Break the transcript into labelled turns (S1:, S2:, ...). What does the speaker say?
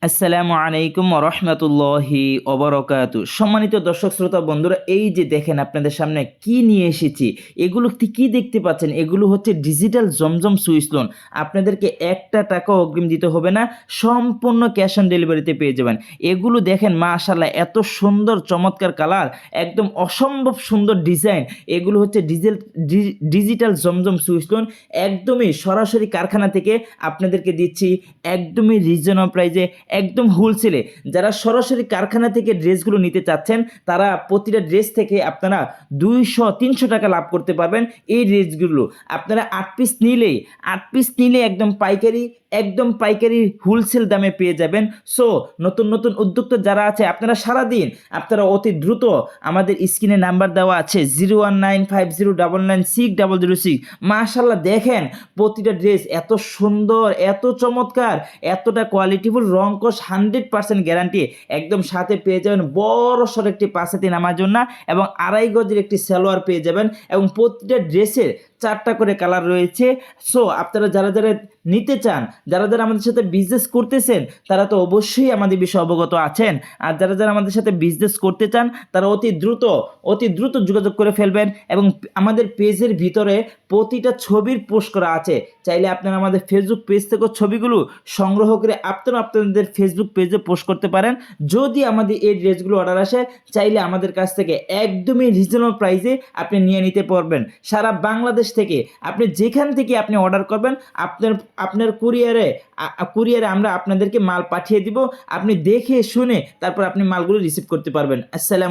S1: আসসালামু আলাইকুম রহমতুল্লাহি ওবরকাতু। সম্মানিত দর্শক শ্রোতা বন্ধুরা, এই যে দেখেন আপনাদের সামনে কি নিয়ে এসেছি, এগুলো কি দেখতে পাচ্ছেন, এগুলো হচ্ছে ডিজিটাল জমজম সুইচ লোন। আপনাদেরকে একটা টাকা অগ্রিম দিতে হবে না, সম্পূর্ণ ক্যাশ অন ডেলিভারিতে পেয়ে যাবেন। এগুলো দেখেন মাশাআল্লাহ, এত সুন্দর চমৎকার কালার, একদম অসম্ভব সুন্দর ডিজাইন। এগুলো হচ্ছে ডিজিটাল জমজম সুইচ লোন, একদমই সরাসরি কারখানা থেকে আপনাদেরকে দিচ্ছি, একদমই রিজনেবল প্রাইজে, একদম হোলসেলে। যারা সরাসরি কারখানা থেকে ড্রেসগুলো নিতে চাচ্ছেন, তারা প্রতিটা ড্রেস থেকে আপনারা 200-300 টাকা লাভ করতে পারবেন। এই ড্রেসগুলো আপনারা 8 পিস নিলে একদম পাইকারি হোলসেল দামে পেয়ে যাবেন। সো নতুন নতুন উদ্যোক্তা যারা আছে, আপনারা সারাদিন আপনারা অতি দ্রুত আমাদের স্ক্রিনে নাম্বার দেওয়া আছে 0195099606। মাশাল্লাহ দেখেন প্রতিটা ড্রেস এত সুন্দর, এত চমৎকার, এতটা কোয়ালিটিফুল, রংকশ 100% গ্যারান্টি। একদম সাথে পেয়ে যাবেন বড় সড় একটি পাঁচাতি নামার জন্য, এবং 2.5 গজের একটি সালোয়ার পেয়ে যাবেন, এবং প্রতিটা ড্রেসের 4টা করে কালার রয়েছে। সো আপনারা যারা নিতে চান, যারা আমাদের সাথে বিজনেস করতেছেন, তারা তো অবশ্যই আমাদের বিষয়ে অবগত আছেন। আর যারা আমাদের সাথে বিজনেস করতে চান, তারা অতি দ্রুত যোগাযোগ করে ফেলবেন। এবং আমাদের পেজের ভিতরে প্রতিটা ছবির পোস্ট করা আছে। চাইলে আপনারা আমাদের ফেসবুক পেজ থেকেও ছবিগুলো সংগ্রহ করে আপনাদের ফেসবুক পেজে পোস্ট করতে পারেন। যদি আমাদের এই ড্রেসগুলো অর্ডার আসে, চাইলে আমাদের কাছ থেকে একদমই রিজনেবল প্রাইসে আপনি নিয়ে নিতে পারবেন। সারা বাংলাদেশ থেকে আপনি যেখান থেকে আপনি অর্ডার করবেন, আপনার কুরিয়ারে আমরা আপনাদেরকে মাল পাঠিয়ে দিব। আপনি দেখে শুনে তারপর আপনি মালগুলো রিসিভ করতে পারবেন। আসসালামু